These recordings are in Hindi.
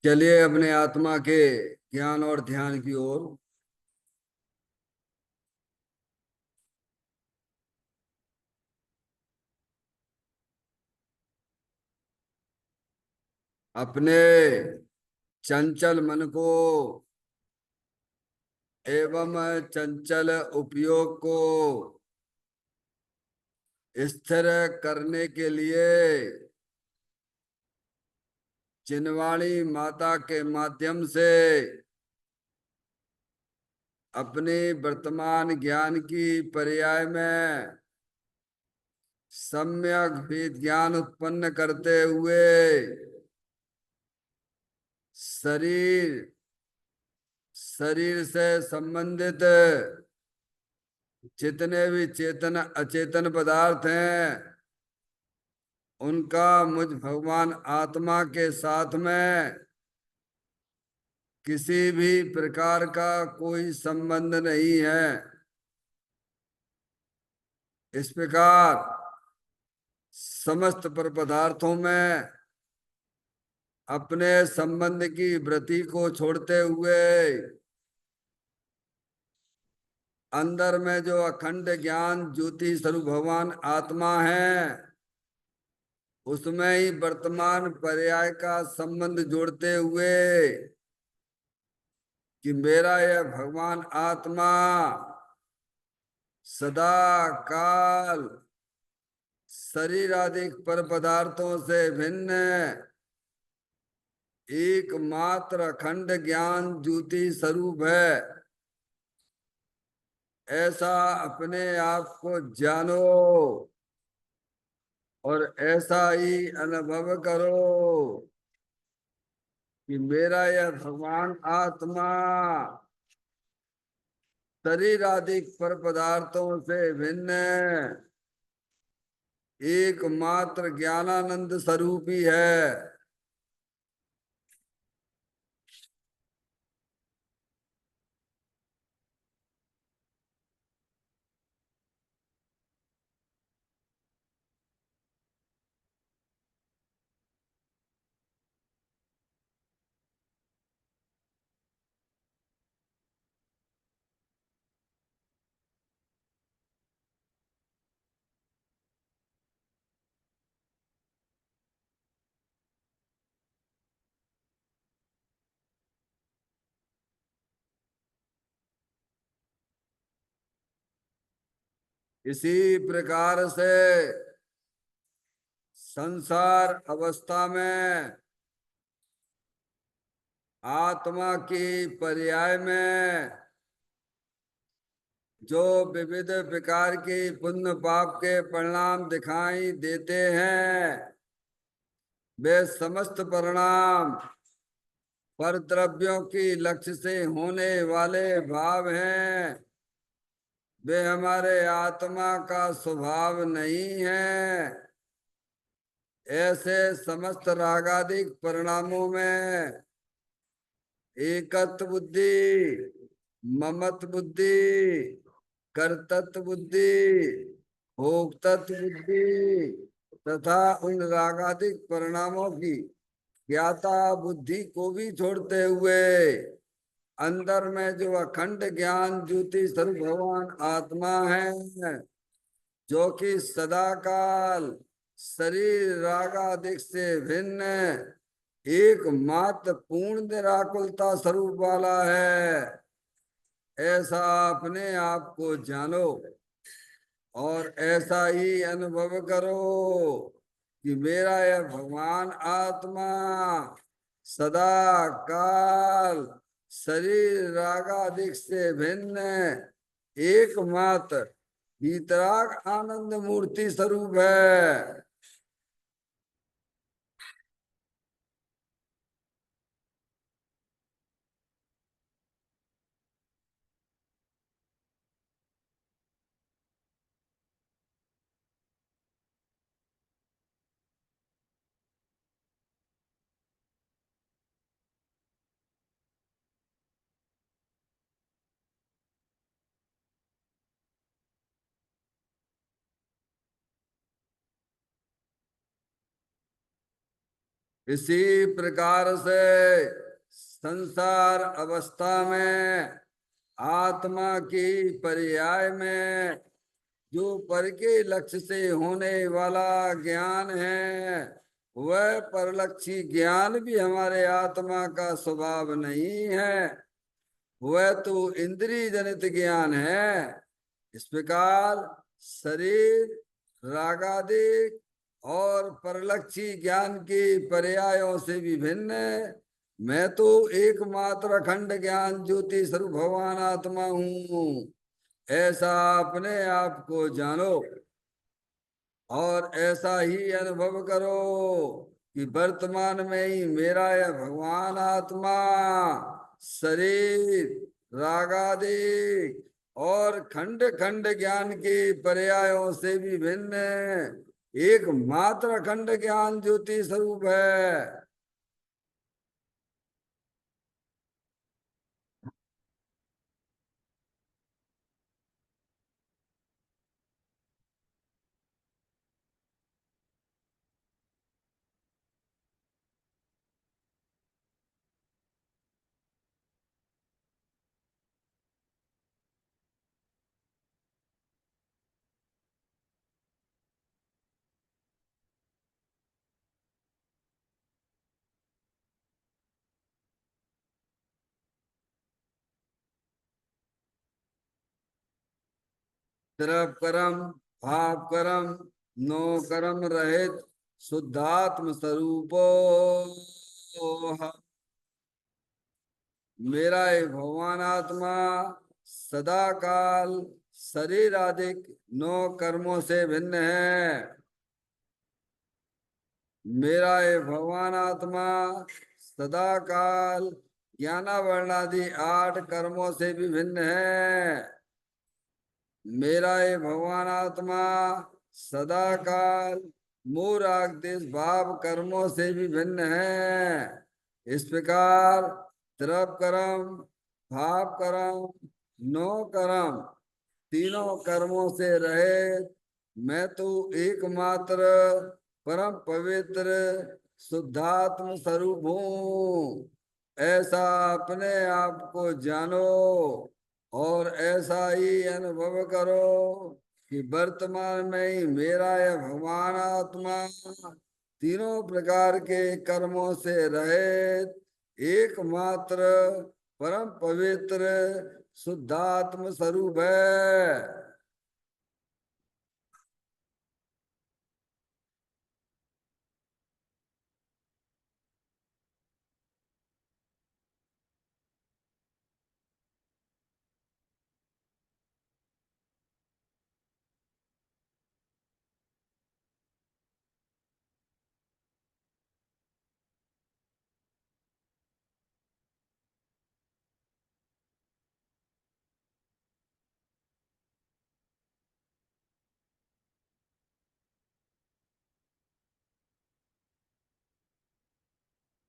चलिए अपने आत्मा के ज्ञान और ध्यान की ओर। अपने चंचल मन को एवं चंचल उपयोग को स्थिर करने के लिए चिन्वाणी माता के माध्यम से अपने वर्तमान ज्ञान की पर्याय में सम्यक विज्ञान उत्पन्न करते हुए शरीर शरीर से संबंधित जितने भी चेतन अचेतन पदार्थ हैं उनका मुझ भगवान आत्मा के साथ में किसी भी प्रकार का कोई संबंध नहीं है। इस प्रकार समस्त पर पदार्थों में अपने संबंध की वृत्ति को छोड़ते हुए अंदर में जो अखंड ज्ञान ज्योति स्वरूप भगवान आत्मा है उसमें ही वर्तमान पर्याय का संबंध जोड़ते हुए कि मेरा यह भगवान आत्मा सदा काल शरीर आदि पर पदार्थों से भिन्न एकमात्र अखंड ज्ञान ज्योति स्वरूप है। ऐसा अपने आप को जानो और ऐसा ही अनुभव करो कि मेरा यह भगवान आत्मा शरीर आदि पर पदार्थों से भिन्न एकमात्र ज्ञानानंद स्वरूप ही है। इसी प्रकार से संसार अवस्था में आत्मा की पर्याय में जो विविध प्रकार के पुण्य पाप के परिणाम दिखाई देते हैं वे समस्त परिणाम पर द्रव्यों की लक्ष्य से होने वाले भाव हैं। वे हमारे आत्मा का स्वभाव नहीं है। ऐसे समस्त रागादिक परिणामों में एकत्व बुद्धि, ममत्व बुद्धि, कर्तृत्व बुद्धि, भोक्तत्व बुद्धि तथा उन रागादिक परिणामों की ज्ञाता बुद्धि को भी छोड़ते हुए अंदर में जो अखंड ज्ञान ज्योति स्वरूप भगवान आत्मा है जो कि सदा काल शरीर रागादिक से भिन्न एकमात्र पूर्ण निराकुलता स्वरूप वाला है। ऐसा अपने आप को जानो और ऐसा ही अनुभव करो कि मेरा यह भगवान आत्मा सदा काल शरीर रागादिक से भिन्न एकमात्र वितराग आनंद मूर्ति स्वरूप है। इसी प्रकार से संसार अवस्था में आत्मा की पर्याय में जो पर के लक्ष्य से होने वाला ज्ञान है, वह परलक्षी ज्ञान भी हमारे आत्मा का स्वभाव नहीं है, वह तो इंद्रिय जनित ज्ञान है। इस प्रकार शरीर रागादिक और परलक्षी ज्ञान के पर्यायों से भी भिन्न है। मैं तो एकमात्र अखंड ज्ञान ज्योति स्वरूप भगवान आत्मा हूँ, ऐसा अपने आप को जानो और ऐसा ही अनुभव करो कि वर्तमान में ही मेरा यह भगवान आत्मा शरीर रागादि और खंड खंड ज्ञान के पर्यायों से भी भिन्न एकमात्र अखंड ज्ञान ज्योति स्वरूप है। तरफ कर्म भाव कर्म नो कर्म रहित शुद्धात्म स्वरूपो मेरा ये भगवान आत्मा सदा काल शरीर आदि नो कर्मों से भिन्न है। मेरा ये भगवान आत्मा सदा काल ज्ञानावरणादि 8 कर्मों से भी भिन्न है। मेरा ये भगवान आत्मा सदा काल मूर आदेश भाव कर्मों से भी भिन्न है। इस प्रकार द्रव कर्म भाव कर्म नो कर्म तीनों कर्मों से रहे मैं तो एकमात्र परम पवित्र शुद्धात्म स्वरूप हूँ, ऐसा अपने आप को जानो और ऐसा ही अनुभव करो कि वर्तमान में ही मेरा यह भगवान आत्मा तीनों प्रकार के कर्मों से रहित एकमात्र परम पवित्र शुद्धात्म स्वरूप है।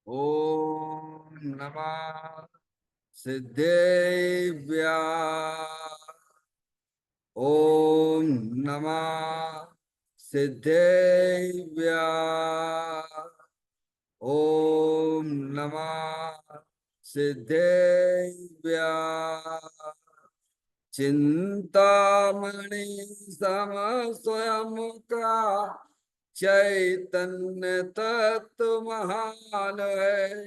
ओम नमः सिद्धेभ्या ओम नमः सिद्धेभ्या ओम नमः सिद्धेभ्या चिंतामणि सम स्वयं का चैतन्य तत्व महान है,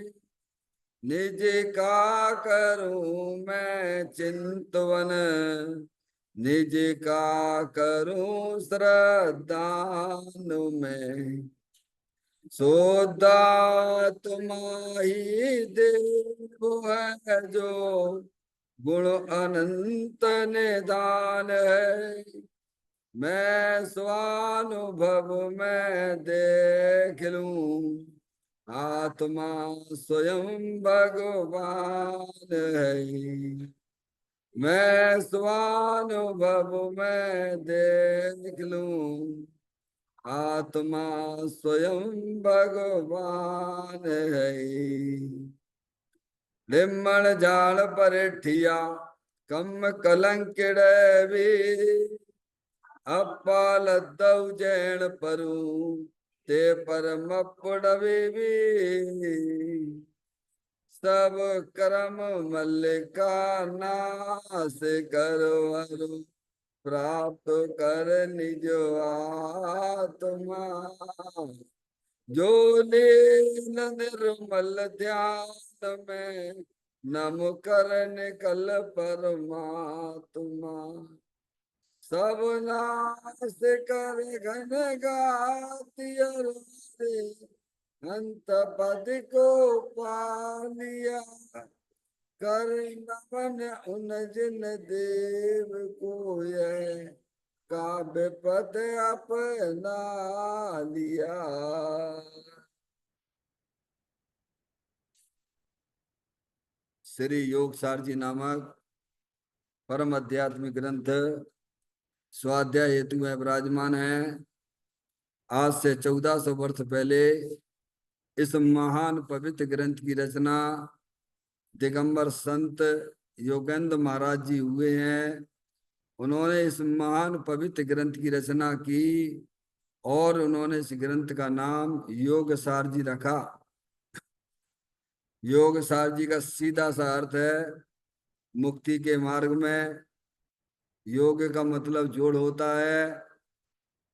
निज का करूं मैं चिंतवन निज का करूं श्रद्धान में सोदात्मा ही देव है जो गुण अनंत निदान है। मैं स्वानुभव में देख लूं आत्मा स्वयं भगवान है। मैं स्वानुभव में देख लूं आत्मा स्वयं भगवान है। लिम्मण जाल परिठिया कम कलंकिड़ भी अपाल दौ जैन परू ते परम पुड़वी भी सब कर्म मल्लिका नाश करो हरु प्राप्त कर निज आत्मा जो लीन निर्मल ध्यान में नम कर निकल परमात्मा सब नाश कर घन गाति अंत पद को पालिया कर नमन उन जिन देव को यह काव्य पद अपना लिया। श्री योगसार जी नामक परम आध्यात्मिक ग्रंथ स्वाध्याय हेतु में विराजमान है। आज से 1400 वर्ष पहले इस महान पवित्र ग्रंथ की रचना दिगंबर संत योगेंद्र महाराज जी हुए हैं। उन्होंने इस महान पवित्र ग्रंथ की रचना की और उन्होंने इस ग्रंथ का नाम योगसार जी रखा। योगसार जी का सीधा सा अर्थ है मुक्ति के मार्ग में। योग का मतलब जोड़ होता है।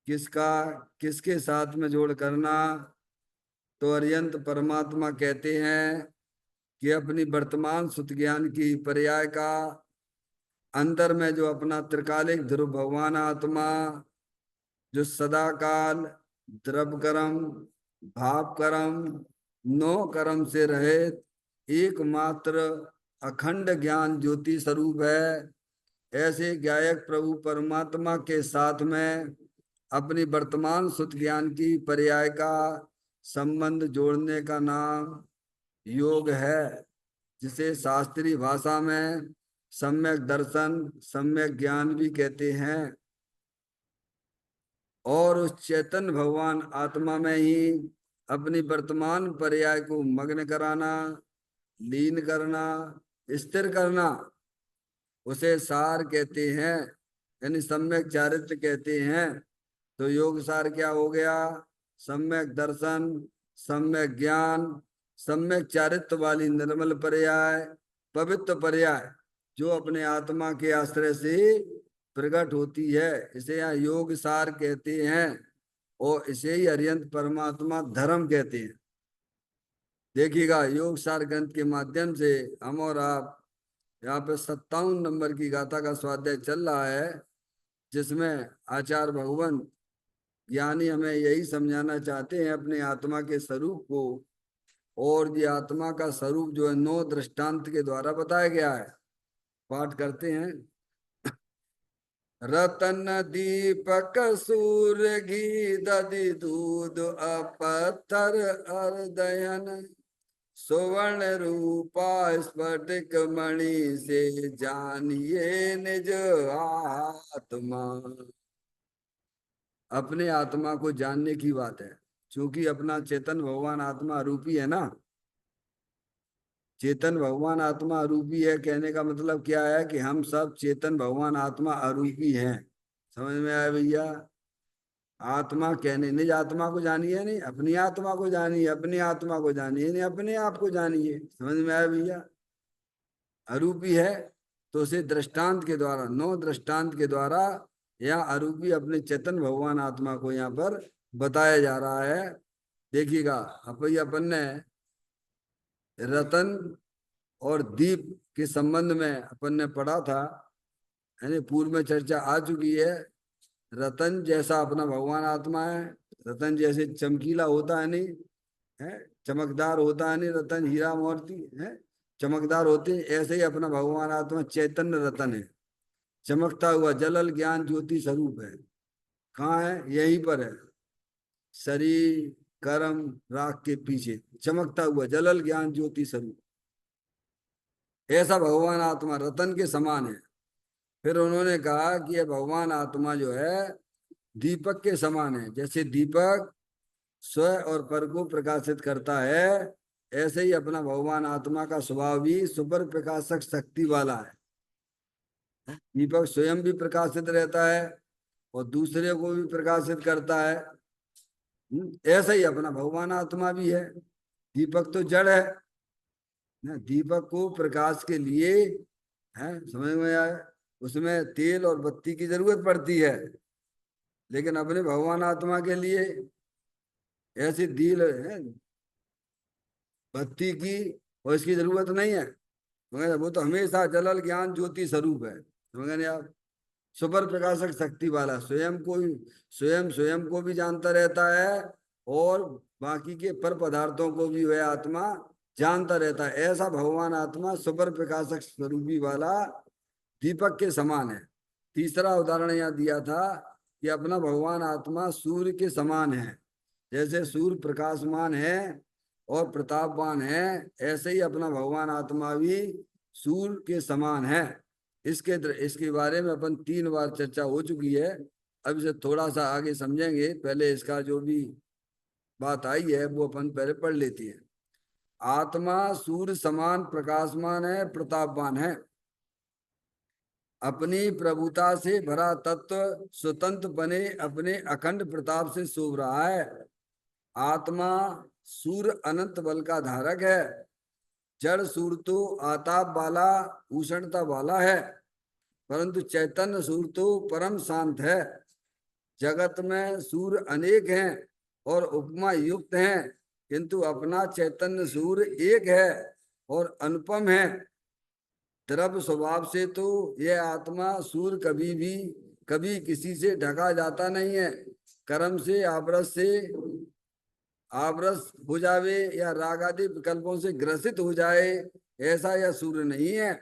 किसका किसके साथ में जोड़ करना? तो अरिहंत परमात्मा कहते हैं कि अपनी वर्तमान सुत ज्ञान की पर्याय का अंदर में जो अपना त्रिकालिक ध्रुव भगवान आत्मा जो सदा काल द्रव कर्म भाव कर्म नो कर्म से रहित एकमात्र अखंड ज्ञान ज्योति स्वरूप है, ऐसे गायक प्रभु परमात्मा के साथ में अपनी वर्तमान सुत ज्ञान की पर्याय का संबंध जोड़ने का नाम योग है, जिसे शास्त्रीय भाषा में सम्यक दर्शन सम्यक ज्ञान भी कहते हैं। और उस चैतन्य भगवान आत्मा में ही अपनी वर्तमान पर्याय को मग्न कराना, लीन करना, स्थिर करना, उसे सार कहते हैं, यानी सम्यक चारित्र कहते हैं। तो योग सार क्या हो गया? सम्यक दर्शन, सम्यक ज्ञान, सम्यक चारित्र वाली निर्मल पर्याय, पवित्र पर्याय जो अपने आत्मा के आश्रय से प्रकट होती है, इसे यहाँ योग सार कहते हैं और इसे ही अरिहंत परमात्मा धर्म कहते हैं। देखिएगा योग सार ग्रंथ के माध्यम से हम और आप यहाँ पे 57 नंबर की गाथा का स्वाध्याय चल रहा है, जिसमें आचार्य भगवान ज्ञानी हमें यही समझाना चाहते हैं अपने आत्मा के स्वरूप को। और ये आत्मा का स्वरूप जो है 9 दृष्टांत के द्वारा बताया गया है। पाठ करते हैं। रतन दीपक सूर्य घी दधि दूध अपत्थर अर्दयन सुवर्ण रूपा स्फटिक मणि से जानिए निज आत्मा। अपने आत्मा को जानने की बात है, क्योंकि अपना चेतन भगवान आत्मा रूपी है ना। चेतन भगवान आत्मा अरूपी है कहने का मतलब क्या है कि हम सब चेतन भगवान आत्मा अरूपी हैं। समझ में आया भैया? आत्मा कहने निज आत्मा को जानिए नहीं, अपनी आत्मा को जानिए, अपनी आत्मा को जानिए नहीं, अपने आप को जानिए। समझ में आया भैया? अरूपी है तो उसे दृष्टांत के द्वारा 9 दृष्टांत के द्वारा या अरूपी अपने चेतन भगवान आत्मा को यहाँ पर बताया जा रहा है। देखिएगा अपन ने रतन और दीप के संबंध में अपन ने पढ़ा था, यानी पूर्व में चर्चा आ चुकी है। रतन जैसा अपना भगवान आत्मा है, रतन जैसे चमकीला होता है नहीं है, चमकदार होता है नहीं, रतन हीरा मोती है चमकदार होते, ऐसे ही अपना भगवान आत्मा चैतन्य रतन है, चमकता हुआ जलल ज्ञान ज्योति स्वरूप है। कहाँ है? यहीं पर है, शरीर कर्म राग के पीछे चमकता हुआ जलल ज्ञान ज्योति स्वरूप। ऐसा भगवान आत्मा रतन के समान है। फिर उन्होंने कहा कि यह भगवान आत्मा जो है दीपक के समान है। जैसे दीपक स्व और पर को प्रकाशित करता है, ऐसे ही अपना भगवान आत्मा का स्वभाव भी सुपर प्रकाशक शक्ति वाला है। दीपक स्वयं भी प्रकाशित रहता है और दूसरे को भी प्रकाशित करता है। ऐसा ही अपना भगवान आत्मा भी है। दीपक तो जड़ है ना, दीपक को प्रकाश के लिए है, समझ में आया, उसमें तेल और बत्ती की जरूरत पड़ती है। लेकिन अपने भगवान आत्मा के लिए ऐसी दिल है, बत्ती की और इसकी जरूरत नहीं है। मगर वो तो हमेशा जलल ज्ञान ज्योति स्वरूप है, समझ गए आप। सुपर प्रकाशक शक्ति वाला, स्वयं को स्वयं स्वयं को भी जानता रहता है, और बाकी के पर पदार्थों को भी वह आत्मा जानता रहता है। ऐसा भगवान आत्मा सुपर प्रकाशक स्वरूपी वाला दीपक के समान है। तीसरा उदाहरण यहाँ दिया था कि अपना भगवान आत्मा सूर्य के समान है। जैसे सूर्य प्रकाशमान है और प्रतापवान है, ऐसे ही अपना भगवान आत्मा भी सूर्य के समान है। इसके बारे में अपन 3 बार चर्चा हो चुकी है। अब इसे थोड़ा सा आगे समझेंगे, पहले इसका जो भी बात आई है वो अपन पहले पढ़ लेती है। आत्मा सूर्य समान प्रकाशमान है, प्रतापवान है। अपनी प्रभुता से भरा तत्व स्वतंत्र बने अपने अखंड प्रताप से शोभ रहा है। आत्मा सूर्य अनंत बल का धारक है। जड़ सूर्य तो आताप वाला उष्णता वाला है, परंतु चैतन्य सूर्य तो परम शांत है। जगत में सूर्य अनेक हैं और उपमा युक्त हैं, किंतु अपना चैतन्य सूर्य एक है और अनुपम है। द्रव्य स्वभाव से तो यह आत्मा सूर्य कभी किसी से ढका जाता नहीं है। कर्म से आवरस हो जावे या राग आदि विकल्पों से ग्रसित हो जाए, ऐसा यह सूर्य नहीं है।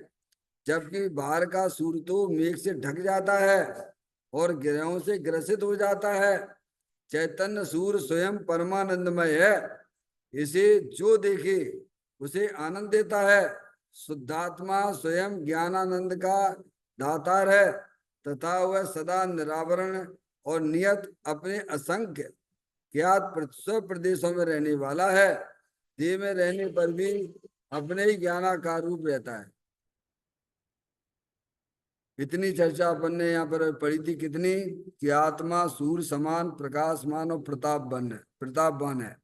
जबकि बाहर का सूर्य तो मेघ से ढक जाता है और ग्रहों से ग्रसित हो जाता है। चैतन्य सूर्य स्वयं परमानंदमय है। इसे जो देखे उसे आनंद देता है। शुद्धात्मा स्वयं ज्ञानानंद का दातार है, तथा वह सदा निरावरण और नियत अपने असंख्य ज्ञात प्रदेशों में रहने वाला है। देह में रहने पर भी अपने ही ज्ञानाकार रूप रहता है। इतनी चर्चा अपन ने यहाँ पर पढ़ी थी, कितनी, कि आत्मा सूर्य समान प्रकाशमान और प्रतापवान है।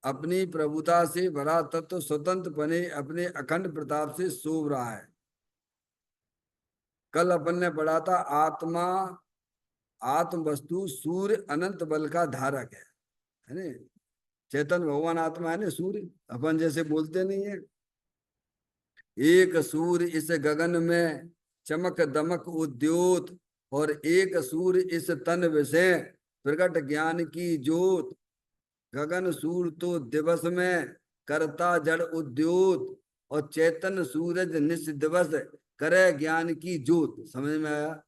अपनी प्रभुता से भरा तत्व स्वतंत्र बने अपने अखंड प्रताप से शोभ रहा है। कल अपन ने पढ़ा था आत्मा आत्म वस्तु सूर्य अनंत बल का धारक है ना। चेतन भगवान आत्मा है ना सूर्य, अपन जैसे बोलते नहीं है। एक सूर्य इस गगन में चमक दमक उद्योत, और एक सूर्य इस तन विषय प्रकट ज्ञान की ज्योत। गगन सूर्य तो दिवस में करता जड़ उद्योत, और चैतन्य सूरज निस दिवस करे ज्ञान की ज्योत। समझ में आया?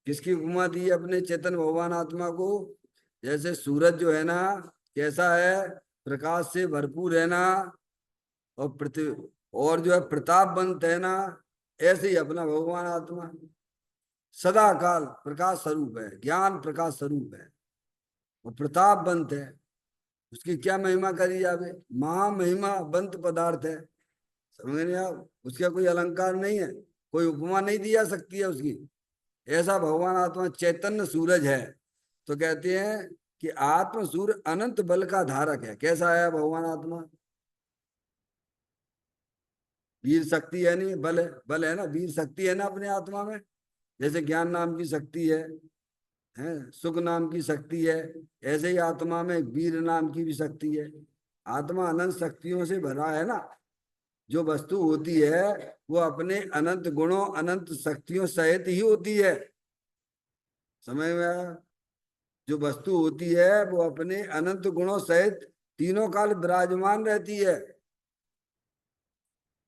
किसकी उपमा दी अपने चेतन भगवान आत्मा को? जैसे सूरज जो है ना, कैसा है, प्रकाश से भरपूर है ना, और पृथ्वी और जो है प्रतापवंत है ना, ऐसे ही अपना भगवान आत्मा सदा काल प्रकाश स्वरूप है, ज्ञान प्रकाश स्वरूप है और प्रतापवंत है। उसकी क्या महिमा करी जावे, महामहिमा बंत पदार्थ है। समझ नहीं आप? उसका कोई अलंकार नहीं है, कोई उपमा नहीं दी जा सकती है उसकी। ऐसा भगवान आत्मा चैतन्य सूरज है। तो कहते हैं कि आत्म सूर्य अनंत बल का धारक है। कैसा है भगवान आत्मा? वीर शक्ति है, नहीं बल है ना, वीर शक्ति है ना अपने आत्मा में। जैसे ज्ञान नाम की शक्ति है, सुख नाम की शक्ति है, ऐसे ही आत्मा में वीर नाम की भी शक्ति है। आत्मा अनंत शक्तियों से भरा है ना। जो वस्तु होती है वो अपने अनंत गुणों अनंत शक्तियों सहित ही होती है। समझ में आया? जो वस्तु होती है वो अपने अनंत गुणों सहित तीनों काल विराजमान रहती है।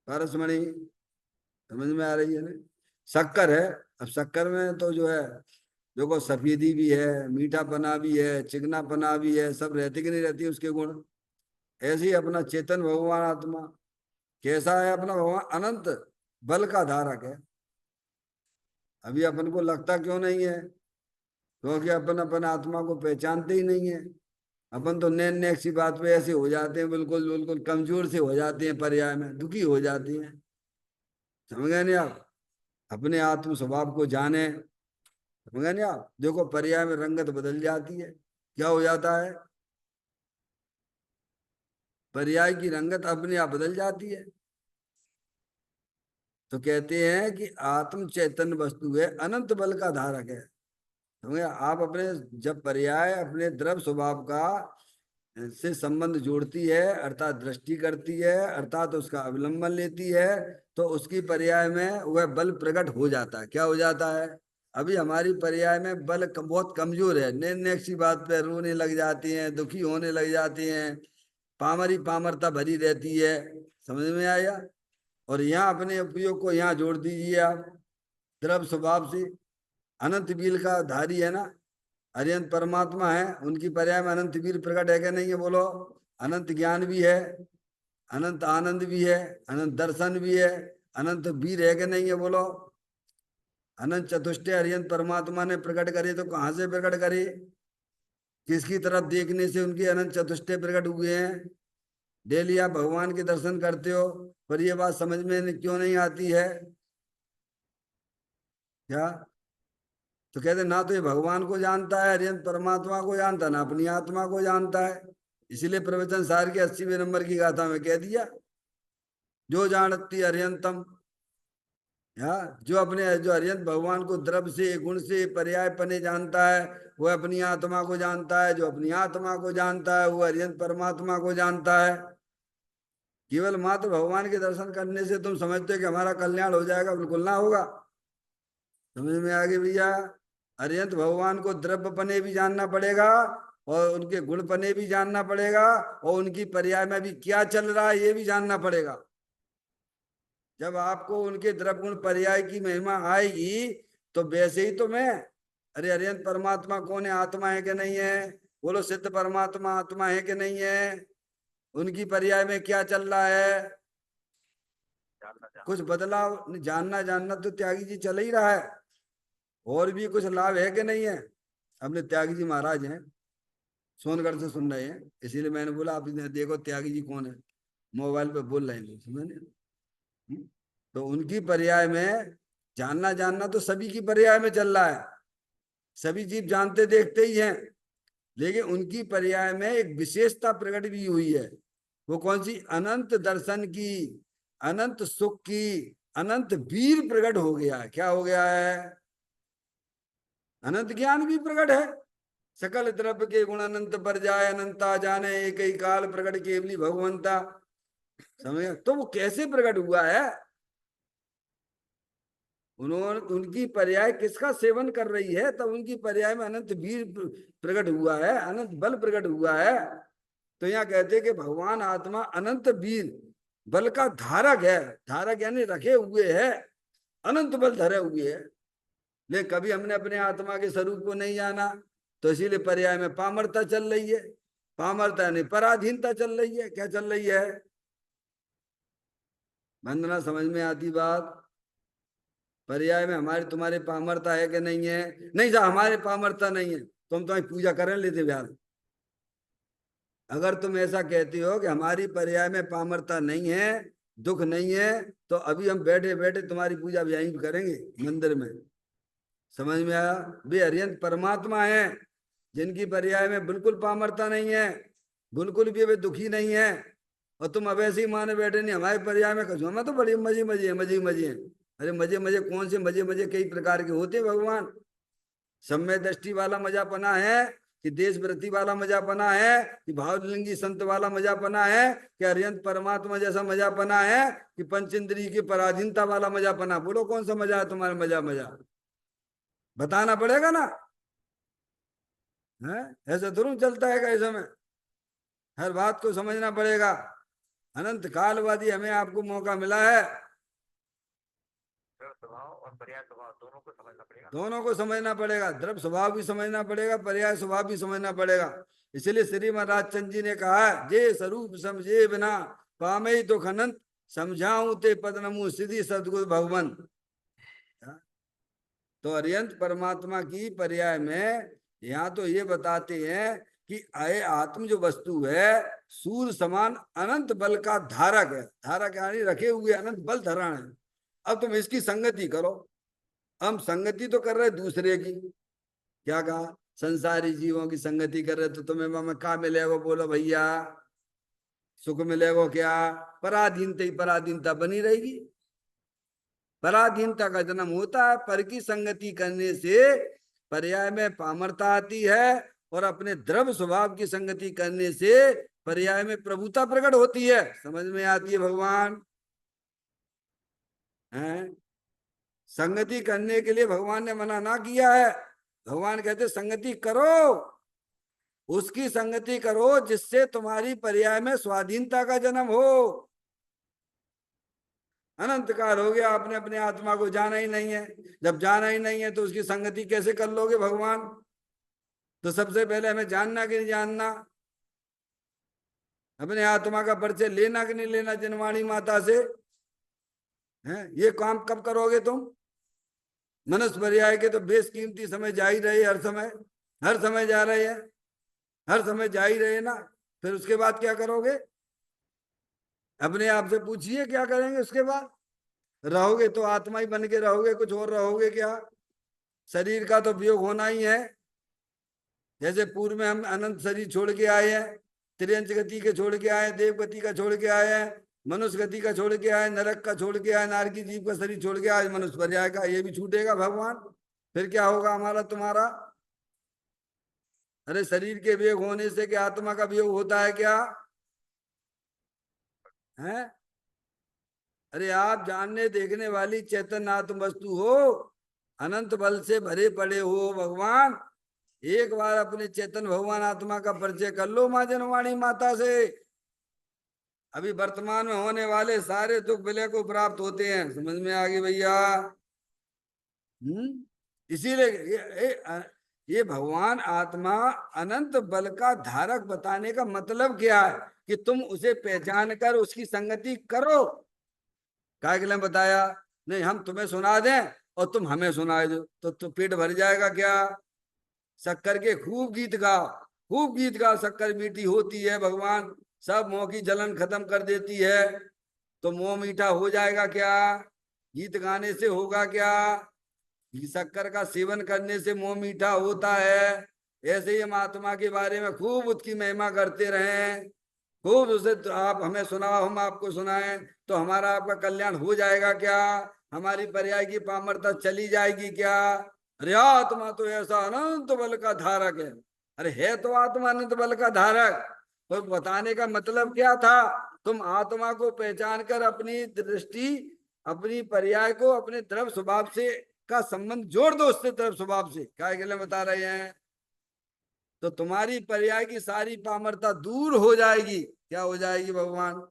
पारसमणि, समझ में आ रही है ना? शक्कर है, अब शक्कर में तो जो है देखो सफेदी भी है, मीठापना भी है, चिकनापना भी है, सब रहती कि नहीं रहती उसके गुण। ऐसे ही अपना चेतन भगवान आत्मा कैसा है? अपना भगवान अनंत बल का धारक है। अभी अपन को लगता क्यों नहीं है? क्योंकि अपन अपन आत्मा को पहचानते ही नहीं है। अपन तो नैन नेक सी बात पे ऐसे हो जाते हैं, बिल्कुल बिल्कुल कमजोर से हो जाते हैं, पर्याय में दुखी हो जाते हैं। समझ गए नहीं आप? अपने आत्म स्वभाव को जाने। समझ गए नहीं आप? देखो पर्याय में रंगत बदल जाती है, क्या हो जाता है? पर्याय की रंगत अपने आप बदल जाती है। तो कहते हैं कि आत्म चैतन्य वस्तु है, अनंत बल का धारक है। समझे आप? अपने जब पर्याय अपने द्रव स्वभाव का से संबंध जोड़ती है, अर्थात दृष्टि करती है, अर्थात उसका अवलंबन लेती है, तो उसकी पर्याय में वह बल प्रकट हो जाता है। क्या हो जाता है? अभी हमारी पर्याय में बल बहुत कमजोर है। नेक सी बात पे रोने लग जाती हैं, दुखी होने लग जाती हैं, पामरी पामरता भरी रहती है। समझ में आया? और यहाँ अपने उपयोग को यहाँ जोड़ दीजिए आप द्रव स्वभाव से। अनंत बील का धारी है ना, अरिहंत परमात्मा है, उनकी पर्याय में अनंत वीर प्रकट है कि नहीं है? बोलो। अनंत ज्ञान भी है, अनंत आनंद भी है, अनंत दर्शन भी है, अनंत वीर है कि नहीं है? बोलो। अनंत चतुष्टय अरिहंत परमात्मा ने प्रकट करे तो कहाँ से प्रकट करे? किसकी तरफ देखने से उनके अनंत चतुष्टय प्रकट हुए हैं? डेली आप भगवान के दर्शन करते हो, पर ये बात समझ में क्यों नहीं आती है? क्या? तो कहते ना तो ये भगवान को जानता है, अरिहंत परमात्मा को जानता है, ना अपनी आत्मा को जानता है। इसीलिए प्रवचन सार के 80वें नंबर की गाथा में कह दिया, जो जानती अरिहंतम। या जो अरिहंत भगवान को द्रव्य से गुण से पर्याय पने जानता है, वो अपनी आत्मा को जानता है। जो अपनी आत्मा को जानता है वो अरिहंत परमात्मा को जानता है। केवल मात्र भगवान के दर्शन करने से तुम समझते हो कि हमारा कल्याण हो जाएगा? बिल्कुल ना होगा। समझ में आगे भैया? अरिहंत भगवान को द्रव्य पने भी जानना पड़ेगा, और उनके गुण पने भी जानना पड़ेगा, और उनकी पर्याय में भी क्या चल रहा है ये भी जानना पड़ेगा। जब आपको उनके द्रव्य गुण पर्याय की महिमा आएगी, तो वैसे ही तो मैं, अरे अरिहंत परमात्मा कौन है? आत्मा है कि नहीं है? बोलो। सिद्ध परमात्मा आत्मा है कि नहीं है? उनकी पर्याय में क्या चल रहा है? कुछ बदलाव जानना जानना तो त्यागी जी चल ही रहा है। और भी कुछ लाभ है कि नहीं है? अपने त्यागी जी महाराज हैं, सोनगढ़ से सुन रहे हैं, इसीलिए मैंने बोला आप देखो त्यागी जी कौन है, मोबाइल पे बोल रहे हैं समझे? तो उनकी पर्याय में जानना जानना तो सभी की पर्याय में चल रहा है, सभी जीव जानते देखते ही हैं। लेकिन उनकी पर्याय में एक विशेषता प्रकट भी हुई है। वो कौन सी? अनंत दर्शन की, अनंत सुख की, अनंत वीर प्रकट हो गया है। क्या हो गया है? अनंत ज्ञान भी प्रकट है। सकल द्रव्य के गुण अनंत पर जाए, अनंता जाने एक ही काल प्रकट केवली भगवंता। समझ? तो वो कैसे प्रकट हुआ है? उन्होंने, उनकी पर्याय किसका सेवन कर रही है, तब उनकी पर्याय में अनंत वीर प्रकट हुआ है, अनंत बल प्रकट हुआ है। तो यहाँ कहते हैं कि भगवान आत्मा अनंत वीर बल का धारक है। धारक यानी रखे हुए है, अनंत बल धरे हुए है। लेकिन कभी हमने अपने आत्मा के स्वरूप को नहीं जाना, तो इसीलिए पर्याय में पामरता चल रही है। पामरता यानी पराधीनता चल रही है। क्या चल रही है? वंदना, समझ में आती बात? पर्याय में हमारे तुम्हारे पामरता है कि नहीं है? नहीं साहब, हमारे पामरता नहीं है तो हम तुम्हारी पूजा करें लेते ब्याह। अगर तुम ऐसा कहते हो कि हमारी पर्याय में पामरता नहीं है, दुख नहीं है, तो अभी हम बैठे बैठे तुम्हारी पूजा भी यहीं करेंगे मंदिर में। समझ में आया? वे अरिहंत परमात्मा है जिनकी पर्याय में बिल्कुल पामरता नहीं है, बिल्कुल भी वे दुखी नहीं है। और तुम अब ऐसे ही माने बैठे नहीं हमारे पर्याय में कसो, हमें तो बड़ी मजे मजे है, मजे मजे हैं। अरे मजे मजे कौन से मजे? मजे कई प्रकार के होते हैं भगवान। सम्य दृष्टि वाला मजापना है, कि देशव्रति वाला मजापना है, कि भावलिंगी संत वाला मजापना है, कि अरिहंत परमात्मा जैसा मजापना है, कि पंचेंद्रिय की पराधीनता वाला मजापना? बोलो कौन सा मजा है तुम्हारा? मजा मजा बताना पड़ेगा ना। है ऐसा थोड़ा चलता है कैसे में? हर बात को समझना पड़ेगा। अनंत कालवादी हमें आपको मौका मिला है, स्वभाव और पर्याय स्वभाव दोनों को समझना पड़ेगा। दोनों को समझना पड़ेगा। द्रव्य स्वभाव भी समझना पड़ेगा, पर्याय स्वभाव भी समझना पड़ेगा। इसलिए श्री महाराज चंद जी ने कहा है, जे स्वरूप समझे बिना पामे तो खनंत, समझाऊं ते पद नमु सिद्धि सदगुरु भगवन। तो अरिहंत परमात्मा की पर्याय में यहाँ तो ये बताते हैं कि अय आत्म जो वस्तु है, सूर्य समान अनंत बल का धारक है। धारक यानी रखे हुए अनंत बल धरण है। अब तुम इसकी संगति करो। हम संगति तो कर रहे दूसरे की। क्या कहा? संसारी जीवों की संगति कर रहे तो तुम्हें वहां क्या मिलेगा? बोलो भैया, सुख मिलेगा क्या? पराधीनता ही पराधीनता बनी रहेगी। पराधीनता का जन्म होता है पर की संगति करने से, पर्याय में पामरता आती है, और अपने द्रव्य स्वभाव की संगति करने से पर्याय में प्रभुता प्रकट होती है। समझ में आती है भगवान है? संगति करने के लिए भगवान ने मना ना किया है। भगवान कहते संगति करो, उसकी संगति करो जिससे तुम्हारी पर्याय में स्वाधीनता का जन्म हो। अनंत काल हो गया, आपने अपने आत्मा को जाना ही नहीं है। जब जाना ही नहीं है तो उसकी संगति कैसे कर लोगे भगवान? तो सबसे पहले हमें जानना कि नहीं जानना, अपने आत्मा का परिचय लेना कि नहीं लेना जिनवाणी माता से है? ये काम कब करोगे तुम? मनुष्य पर्याय के तो बेशकीमती समय जा ही रहे, हर समय, हर समय जा रहे हैं, हर समय जा ही रहे ना। फिर उसके बाद क्या करोगे? अपने आप से पूछिए क्या करेंगे उसके बाद? रहोगे तो आत्मा ही बन के रहोगे, कुछ और रहोगे क्या? शरीर का तो वियोग होना ही है। जैसे पूर्व में हम अनंत शरीर छोड़ के आए हैं, त्रियंच गति के छोड़ के आए, देव गति का छोड़ के आए हैं, मनुष्य गति का छोड़ के आए, नरक का छोड़ के आए, नारकी जीव का शरीर छोड़ के आए, मनुष्य पर्याय का ये भी छूटेगा भगवान। फिर क्या होगा हमारा तुम्हारा? अरे शरीर के वियोग होने से क्या आत्मा का वियोग होता है क्या? है? अरे आप जानने देखने वाली चैतन्य आत्म वस्तु हो, अनंत बल से भरे पड़े हो भगवान। एक बार अपने चेतन भगवान आत्मा का परिचय कर लो माँ जनवाणी माता से। अभी वर्तमान में होने वाले सारे दुख विलय को प्राप्त होते हैं। समझ में आ गई भैया? इसीलिए ये भगवान आत्मा अनंत बल का धारक बताने का मतलब क्या है? कि तुम उसे पहचान कर उसकी संगति करो। काय के लिए बताया? नहीं हम तुम्हें सुना दें और तुम हमें सुनाए दो तो पेट भर जाएगा क्या? शक्कर के खूब गीत गाओ, खूब गीत गाओ, शक्कर मीठी होती है भगवान, सब मोह की जलन खत्म कर देती है। तो मोह मीठा हो जाएगा क्या? गीत गाने से होगा क्या? शक्कर का सेवन करने से मोह मीठा होता है। ऐसे ही हम आत्मा के बारे में खूब उसकी महिमा करते रहें, खूब उसे तो आप हमें सुनाओ, हम आपको सुनाएं, तो हमारा आपका कल्याण हो जाएगा क्या? हमारी पर्याय की पामरता चली जाएगी क्या? अरे आत्मा तो ऐसा अनंत बल का धारक है। अरे है तो आत्मा अनंत बल का धारक, तो बताने का मतलब क्या था? तुम आत्मा को पहचान कर अपनी दृष्टि, अपनी पर्याय को अपने द्रव्य स्वभाव से का संबंध जोड़ दो उससे, द्रव्य स्वभाव से। क्या के लिए बता रहे हैं? तो तुम्हारी पर्याय की सारी पामरता दूर हो जाएगी। क्या हो जाएगी भगवान?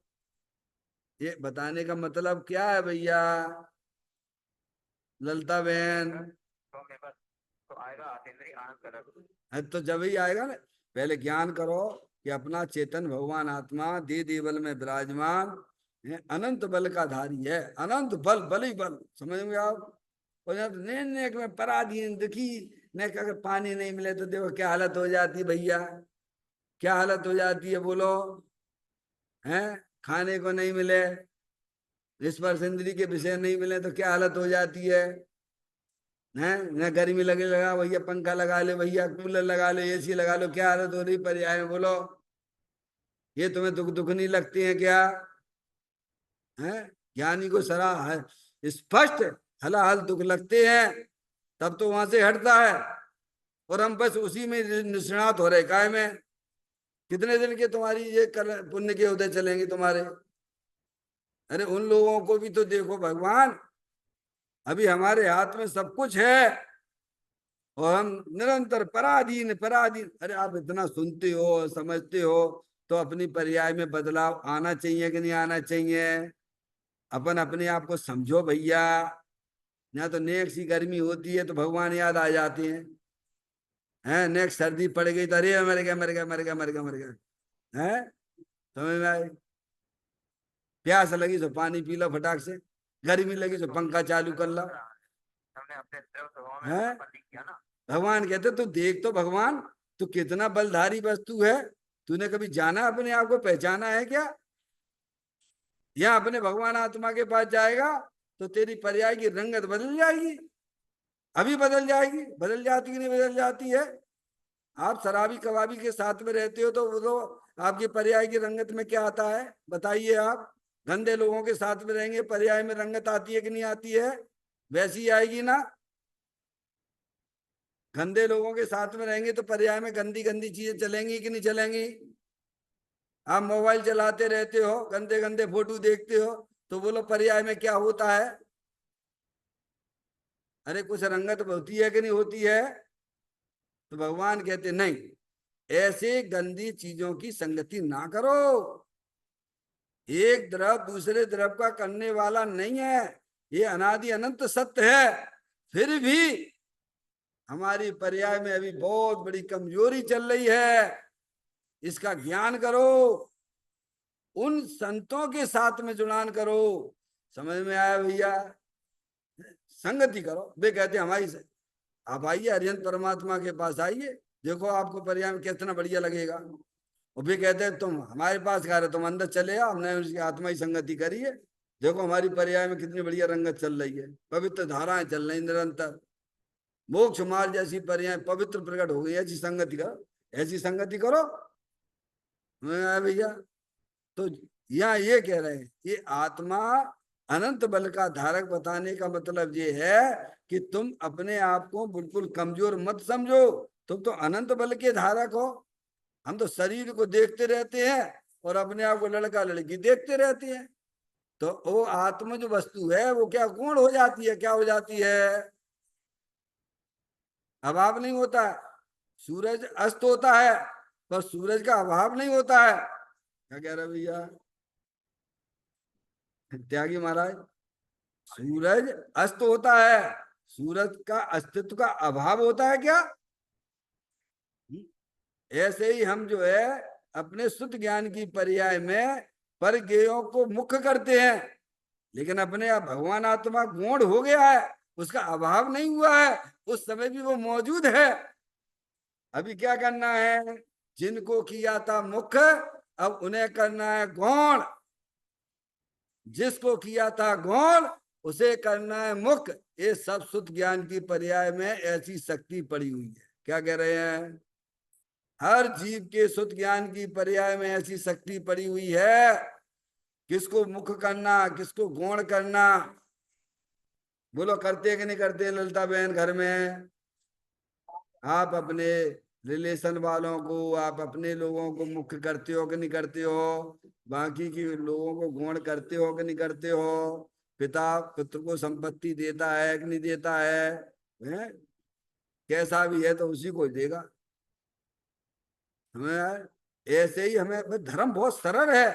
ये बताने का मतलब क्या है भैया ललता बहन? तो मेरे पास तो आएगा आतेंद्रिय आनंद कलर। तो जब ही आएगा ना, पहले ज्ञान करो कि अपना चेतन भगवान आत्मा दे देवल में विराजमान है, अनंत बल का धारी है। अनंत बल, बल ही बल। समझ में आप? और जब नेक में पराधीन दुखी ने, अगर पानी नहीं मिले तो देखो क्या हालत हो जाती है भैया, क्या हालत हो जाती है बोलो? हैं? खाने को नहीं मिले, स्पर्श इंद्री के विषय नहीं मिले तो क्या हालत हो जाती है? हैं? न गर्मी लगे लगा भैया, पंखा लगा ले भैया, कूलर लगा लो, एसी लगा लो, क्या हालत हो रही पर्याय में बोलो? ये तुम्हें दुख दुख नहीं लगते हैं क्या? हैं? ज्ञानी को सरा स्पष्ट हलाहल दुख लगते हैं, तब तो वहां से हटता है। और हम बस उसी में निष्णात हो रहे काय में। कितने दिन के तुम्हारी ये पुण्य के उदय चलेंगे तुम्हारे? अरे उन लोगों को भी तो देखो भगवान, अभी हमारे हाथ में सब कुछ है और हम निरंतर पराधीन पराधीन। अरे आप इतना सुनते हो समझते हो, तो अपनी पर्याय में बदलाव आना चाहिए कि नहीं आना चाहिए? अपन अपने आप को समझो भैया। ना तो नेक सी गर्मी होती है तो भगवान याद आ जाते हैं, नेक्स्ट सर्दी पड़ गई तो अरे मर गया मर गया मर गया मर गया मर गया है। समझ में आए? प्यास लगी तो पानी पी लो फटाक से, गर्मी लगी तो पंखा चालू कर लो। हमने अपने देव स्वभाव में है? अपना बंदी किया ना। भगवान कहते तू देख तो भगवान, तू कितना बलधारी वस्तु है। तूने कभी जाना अपने आप को पहचाना है क्या? या अपने भगवान आत्मा के पास जाएगा तो तेरी पर्याय की रंगत बदल जाएगी। अभी बदल जाएगी, बदल जाती कि नहीं बदल जाती है? आप शराबी कबाबी के साथ में रहते हो तो वो तो आपकी पर्याय की रंगत में क्या आता है बताइए आप। गंदे लोगों के साथ में रहेंगे पर्याय में रंगत आती है कि नहीं आती है? वैसी ही आएगी ना। गंदे लोगों के साथ में रहेंगे तो पर्याय में गंदी गंदी चीजें चलेंगी कि नहीं चलेंगी? आप मोबाइल चलाते रहते हो, गंदे गंदे फोटो देखते हो, तो बोलो पर्याय में क्या होता है? अरे कुछ रंगत होती है कि नहीं होती है? तो भगवान कहते नहीं, ऐसे गंदी चीजों की संगति ना करो। एक द्रव दूसरे द्रव का करने वाला नहीं है, ये अनादि अनंत सत्य है। फिर भी हमारी पर्याय में अभी बहुत बड़ी कमजोरी चल रही है, इसका ज्ञान करो, उन संतों के साथ में जुड़ान करो। समझ में आया भैया? संगति करो। वे कहते हमारी आप आइए हरिहंत परमात्मा के पास आइए, देखो आपको पर्याय में कितना बढ़िया लगेगा। वो भी कहते हैं तुम हमारे पास कह रहे, तुम अंदर चले आओ, हमने उसकी आत्मा की संगति करी है, देखो हमारी पर्याय में कितनी बढ़िया रंगत चल रही है, पवित्र धाराएं चल रही निरंतर, मोक्ष मार्ग जैसी पर्याय पवित्र प्रकट हो गई। ऐसी संगति करो, ऐसी संगति करो। भैया तो यहाँ ये कह रहे हैं, ये आत्मा अनंत बल का धारक बताने का मतलब ये है कि तुम अपने आप को बिल्कुल कमजोर मत समझो, तुम तो अनंत बल के धारक हो। हम तो शरीर को देखते रहते हैं और अपने आप को लड़का लड़की देखते रहते हैं। तो वो आत्मा जो वस्तु है वो क्या गुण हो जाती है, क्या हो जाती है? अभाव नहीं होता है। सूरज अस्त होता है पर सूरज का अभाव नहीं होता है। क्या कह रहे भैया त्यागी महाराज? सूरज अस्त होता है, सूरज का अस्तित्व का अभाव होता है क्या? ऐसे ही हम जो है अपने शुद्ध ज्ञान की पर्याय में परज्ञेयों को मुख्य करते हैं, लेकिन अपने आप भगवान आत्मा गौण हो गया है, उसका अभाव नहीं हुआ है, उस समय भी वो मौजूद है। अभी क्या करना है? जिनको किया था मुख्य अब उन्हें करना है गौण, जिसको किया था गौण उसे करना है मुख्य। ये सब शुद्ध ज्ञान की पर्याय में ऐसी शक्ति पड़ी हुई है। क्या कह रहे हैं? हर जीव के शुद्ध ज्ञान की पर्याय में ऐसी शक्ति पड़ी हुई है, किसको मुख्य करना किसको गौण करना। बोलो करते कि नहीं करते ललिता बहन? घर में आप अपने रिलेशन वालों को, आप अपने लोगों को मुख्य करते हो कि नहीं करते हो? बाकी के लोगों को गौण करते हो कि नहीं करते हो? पिता पुत्र को संपत्ति देता है कि नहीं देता है? कैसा भी है तो उसी को देगा। हमें ऐसे ही हमें धर्म बहुत सरल है,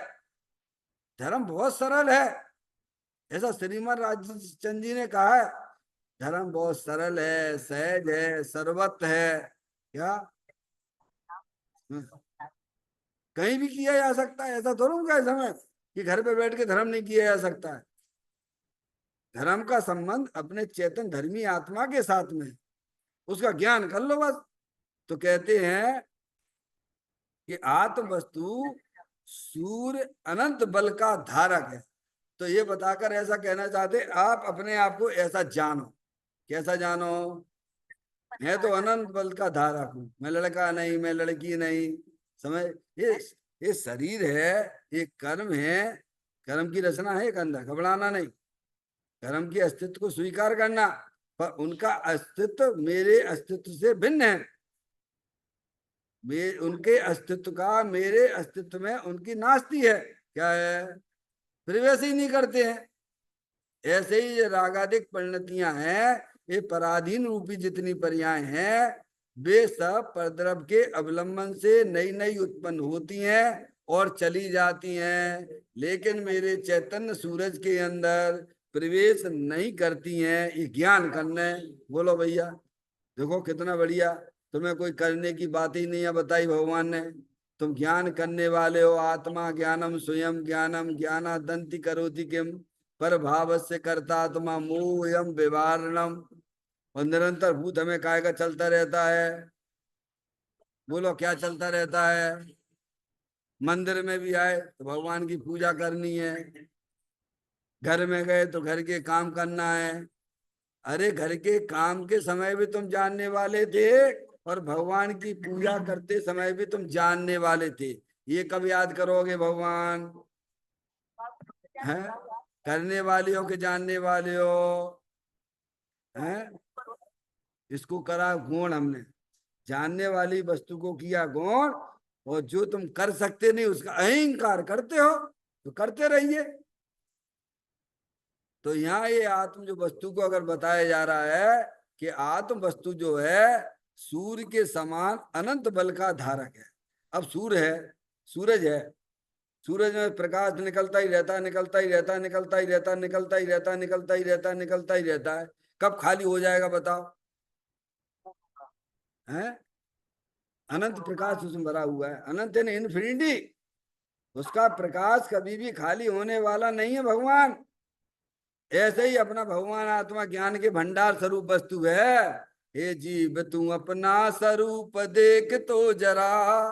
धर्म बहुत सरल है, ऐसा श्रीमद राजचंद जी ने कहा है। धर्म बहुत सरल है, सहज है, सर्वत्र है। क्या कहीं भी किया जा सकता है? ऐसा थोड़ा होगा समय कि घर पे बैठ के धर्म नहीं किया जा सकता है। धर्म का संबंध अपने चेतन धर्मी आत्मा के साथ में, उसका ज्ञान कर लो बस। तो कहते हैं कि आत्म वस्तु सूर्य अनंत बल का धारक है। तो ये बताकर ऐसा कहना चाहते आप अपने आप को ऐसा जानो। कैसा जानो? मैं तो अनंत बल का धारक हूं, मैं लड़का नहीं, मैं लड़की नहीं। समझ? ये ये शरीर है, ये कर्म है, कर्म की रचना है, कंधा घबराना नहीं, कर्म के अस्तित्व को स्वीकार करना, पर उनका अस्तित्व मेरे अस्तित्व से भिन्न है। उनके अस्तित्व का मेरे अस्तित्व में उनकी नास्ती है। क्या है? प्रवेश ही नहीं करते हैं। ऐसे ही ये रागादिक परिणतियां हैं, ये पराधीन रूपी जितनी पर्याय हैं, वे सब परद्रव के अवलंबन से नई नई उत्पन्न होती हैं और चली जाती हैं, लेकिन मेरे चैतन्य सूरज के अंदर प्रवेश नहीं करती हैं। ये ज्ञान करने। बोलो भैया देखो कितना बढ़िया, तुम्हें कोई करने की बात ही नहीं है बताई भगवान ने। तुम ज्ञान करने वाले हो। आत्मा ज्ञानम स्वयं ज्ञानम ज्ञानादंति करोति किम पर भाव से कर्तात्मा मोहयम विवारणम। और निरंतर भूत हमें काय का चलता रहता है। बोलो क्या चलता रहता है? मंदिर में भी आए तो भगवान की पूजा करनी है, घर में गए तो घर के काम करना है। अरे घर के काम के समय भी तुम जानने वाले थे और भगवान की पूजा करते समय भी तुम जानने वाले थे। ये कब याद करोगे भगवान? हैं? करने वाले हो कि जानने वाले हो? हैं? इसको करा गुण हमने, जानने वाली वस्तु को किया गुण, और जो तुम कर सकते नहीं उसका अहंकार करते हो, तो करते रहिए। तो यहाँ ये आत्म जो वस्तु को अगर बताया जा रहा है कि आत्म वस्तु जो है सूर्य के समान अनंत बल का धारक है। अब सूर्य है, सूरज है, सूरज में प्रकाश निकलता ही रहता है, निकलता ही रहता है, निकलता ही रहता है, निकलता ही रहता है, निकलता ही रहता है, निकलता ही रहता है। कब खाली हो जाएगा बताओ? है? अनंत प्रकाश उसमें भरा हुआ है, अनंत है इन्फिनिटी। उसका प्रकाश कभी भी खाली होने वाला नहीं है भगवान। ऐसे ही अपना भगवान आत्मा ज्ञान के भंडार स्वरूप वस्तु है। हे जीव तू अपना स्वरूप देख तो जरा,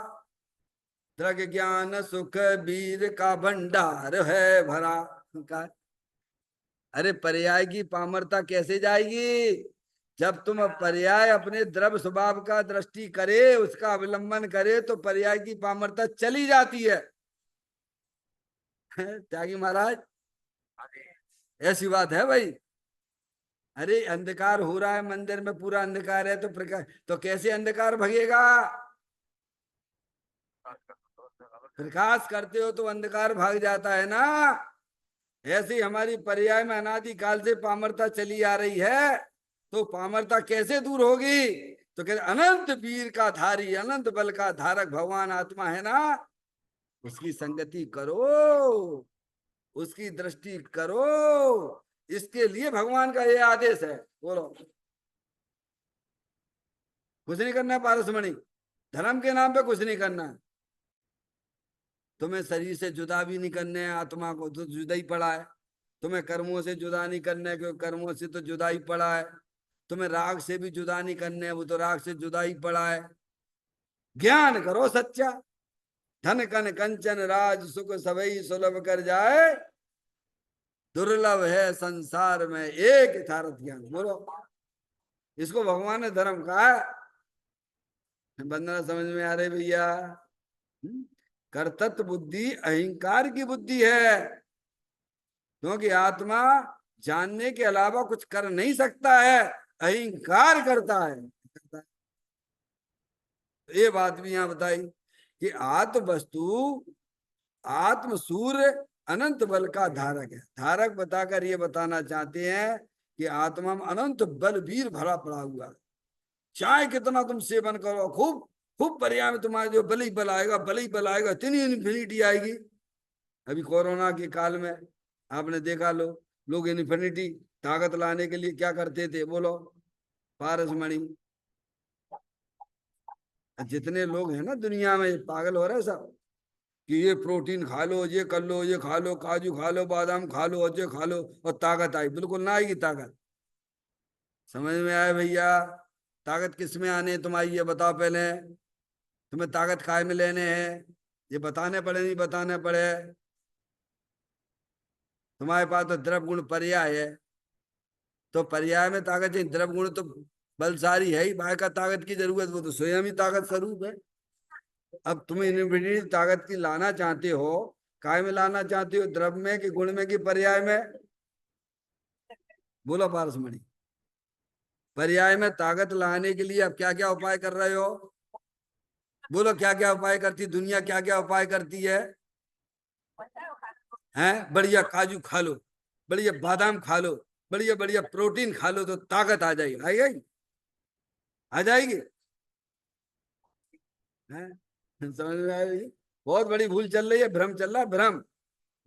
दृग ज्ञान सुख वीर का भंडार है भरा। का अरे पर्याय की पामरता कैसे जाएगी? जब तुम पर्याय अपने द्रव्य स्वभाव का दृष्टि करे, उसका अवलंबन करे, तो पर्याय की पामरता चली जाती है। त्यागी महाराज, ऐसी बात है भाई। अरे अंधकार हो रहा है, मंदिर में पूरा अंधकार है, तो प्रकाश, तो कैसे अंधकार भगेगा? प्रकाश करते हो तो अंधकार भाग जाता है ना। ऐसे ही हमारी पर्याय में अनादि काल से पामरता चली आ रही है, तो पामरता कैसे दूर होगी? तो कहते अनंत वीर का धारी, अनंत बल का धारक भगवान आत्मा है ना, उसकी संगति करो, उसकी दृष्टि करो। इसके लिए भगवान का ये आदेश है। बोलो, कुछ नहीं करना है पारसमणि, धर्म के नाम पे कुछ नहीं करना है। तुम्हें शरीर से जुदा भी नहीं करने है, आत्मा को तो जुदा ही पड़ा है। तुम्हें कर्मों से जुदा नहीं करना है, क्योंकि कर्मों से तो जुदा ही पड़ा है। तुम्हें राग से भी जुदा नहीं करने है, वो तो राग से जुदा ही पड़ा है। ज्ञान करो सच्चा, धन कन कंचन राज सुख सबई सुलभ कर जाए, दुर्लभ है संसार में एक यथार्थ ज्ञान। बोलो, इसको भगवान ने धर्म कहा है। बंदना समझ में आ रही भैया? कर्तृत्व बुद्धि अहंकार की बुद्धि है, क्योंकि आत्मा जानने के अलावा कुछ कर नहीं सकता है, अहंकार करता है। ये बात भी यहां बताई कि आत्म वस्तु, आत्म सूर्य अनंत बल का धारक है। धारक बताकर ये बताना चाहते हैं कि आत्मा में अनंत बल वीर भरा पड़ा हुआ है। चाहे कितना तुम सेवन करो, खूब खूब पर्याय में तुम्हारे जो बल ही बल आएगा, बल ही बल आएगा, इतनी इन्फिनिटी आएगी। अभी कोरोना के काल में आपने देखा, लोग इन्फिनिटी ताकत लाने के लिए क्या करते थे? बोलो पारसमणि। जितने लोग हैं ना दुनिया में, पागल हो रहे हैं सब कि ये प्रोटीन खा लो, ये कर लो, ये खा लो, काजू खा लो, बादाम खा लो, और ये खा लो और ताकत आई। बिल्कुल ना आएगी ताकत। समझ में आए भैया? ताकत किस में आने तुम्हारी, ये बताओ पहले। तुम्हें ताकत काय में लेने हैं, ये बताने पड़े नहीं बताने पड़े? तुम्हारे पास तो द्रव गुण पर्याय है, तो पर्याय में ताकत चाहिए। द्रव गुण तो बलशाली है ही, बाहर का ताकत की जरूरत, वो तो स्वयं ही ताकत स्वरूप है। अब तुम इन्फिनिटी ताकत की लाना चाहते हो, काय में लाना चाहते हो? द्रव में कि गुण में कि पर्याय में? बोलो पारसमणि। पर्याय में ताकत लाने के लिए अब क्या क्या उपाय कर रहे हो? बोलो, क्या क्या उपाय करती दुनिया, क्या क्या उपाय करती है? हैं? बढ़िया काजू खा लो, बढ़िया बादाम खा लो, बढ़िया बढ़िया प्रोटीन खा लो, तो ताकत आ जाएगी। आएगी? आ जाएगी? हैं? समझ में आएगी? बहुत बड़ी भूल चल रही है, भ्रम चल रहा है, भ्रम।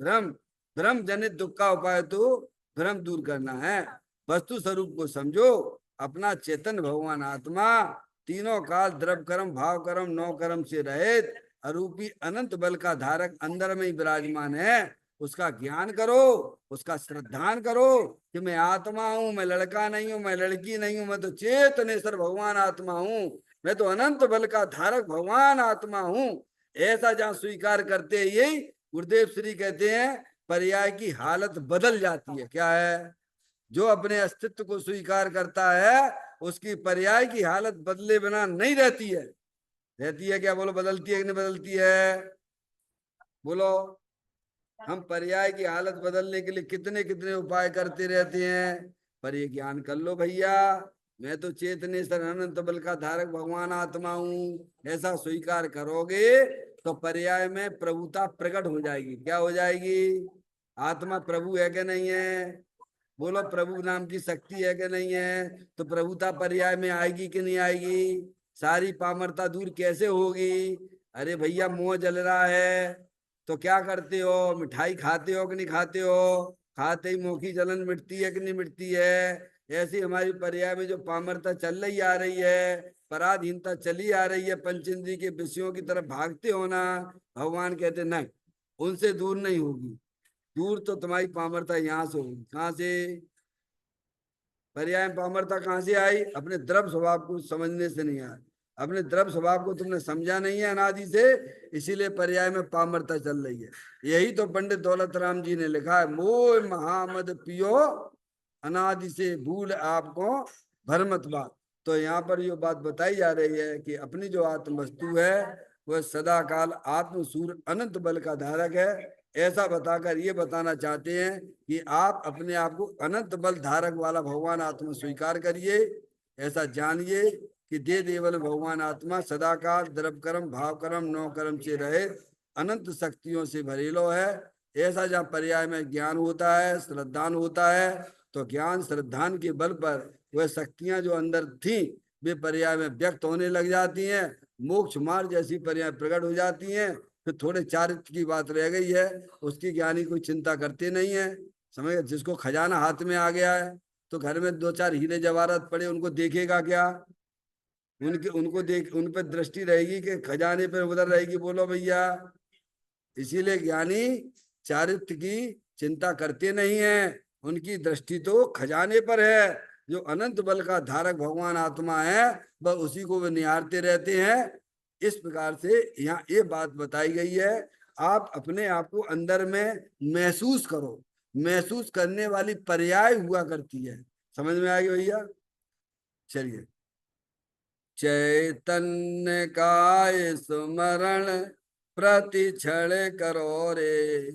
भ्रम, भ्रम जनित दुख का उपाय तो भ्रम दूर करना है। वस्तु स्वरूप को समझो, अपना चेतन भगवान आत्मा तीनों काल द्रव कर्म भाव कर्म नौ कर्म से रहित अरूपी अनंत बल का धारक अंदर में ही विराजमान है। उसका ज्ञान करो, उसका श्रद्धान करो कि मैं आत्मा हूं, मैं लड़का नहीं हूं, मैं लड़की नहीं हूं, मैं तो चेतनेश्वर भगवान आत्मा हूं, मैं तो अनंत बल का धारक भगवान आत्मा हूं। ऐसा जहां स्वीकार करते हैं, यही गुरुदेव श्री कहते हैं पर्याय की हालत बदल जाती है। क्या है? जो अपने अस्तित्व को स्वीकार करता है उसकी पर्याय की हालत बदले बिना नहीं रहती है। रहती है क्या? बोलो, बदलती है कि नहीं बदलती है? बोलो। हम पर्याय की हालत बदलने के लिए कितने कितने उपाय करते रहते हैं, पर ये ज्ञान कर लो भैया, मैं तो चेतनेश्वर अनंत बल का धारक भगवान आत्मा हूं, ऐसा स्वीकार करोगे तो पर्याय में प्रभुता प्रकट हो जाएगी। क्या हो जाएगी? आत्मा प्रभु है कि नहीं है? बोलो, प्रभु नाम की शक्ति है कि नहीं है? तो प्रभुता पर्याय में आएगी कि नहीं आएगी? सारी पामरता दूर कैसे होगी? अरे भैया, मुंह जल रहा है तो क्या करते हो? मिठाई खाते हो कि नहीं खाते हो? खाते ही मुंह की जलन मिटती है कि नहीं मिटती है? ऐसी हमारी पर्याय में जो पामरता चल रही आ रही है, पराधीनता चली आ रही है, पंचेंद्रिय के विषयों की तरफ भागते हो ना, भगवान कहते नहीं, उनसे दूर नहीं होगी। दूर तो तुम्हारी पामरता यहां से होगी। कहां से? पर्याय में पामरता कहां से आई? अपने द्रव्य स्वभाव को समझने से नहीं आई। अपने द्रव्य स्वभाव को तुमने समझा नहीं है अनादि से, इसीलिए पर्याय में पामरता चल रही है। यही तो पंडित दौलत राम जी ने लिखा है, मोह महामद पियो अनादि से भूल आपको भरमत बात। तो यहाँ पर जो बात बताई जा रही है कि अपनी जो आत्म वस्तु है वह सदा काल आत्म सूर्य अनंत बल का धारक है, ऐसा बताकर ये बताना चाहते हैं कि आप अपने आप को अनंत बल धारक वाला भगवान आत्मा स्वीकार करिए। ऐसा जानिए कि दे देवल भगवान आत्मा सदाकाल द्रव कर्म भाव कर्म नौ कर्म से रहे अनंत शक्तियों से भरेलो है। ऐसा जहाँ पर्याय में ज्ञान होता है, श्रद्धान होता है, तो ज्ञान श्रद्धान के बल पर वह शक्तियां जो अंदर थी वे पर्याय में व्यक्त होने लग जाती हैं। मोक्ष मार्ग जैसी पर्याय प्रकट हो जाती हैं। फिर थोड़े चारित्र की बात रह गई है, उसकी ज्ञानी कोई चिंता करते नहीं है। समझ? जिसको खजाना हाथ में आ गया है तो घर में दो चार हीरे जवाहरात पड़े, उनको देखेगा क्या? उनको देख, उन पर दृष्टि रहेगी कि खजाने पर उधर रहेगी? बोलो भैया। इसीलिए ज्ञानी चारित्र की चिंता करते नहीं है, उनकी दृष्टि तो खजाने पर है। जो अनंत बल का धारक भगवान आत्मा है वह उसी को वे निहारते रहते हैं। इस प्रकार से यहाँ ये बात बताई गई है। आप अपने आप को अंदर में महसूस करो, महसूस करने वाली पर्याय हुआ करती है। समझ में आ गई भैया? चलिए। चैतन्य काय स्मरण प्रति क्षण करो रे,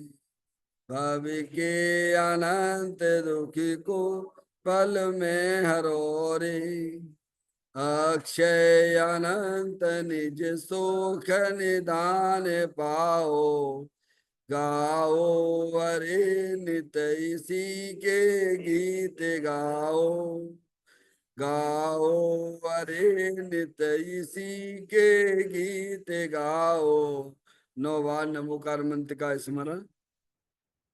भव के अनंत दुखी को पल में हरो रे, अक्षय अनंत निज सुख निदान पाओ, गाओ अरे नित इसी के गीत गाओ, गाओ अरे नित इसी के गीत गाओ। 9 बार नमोकार मंत्र का स्मरण।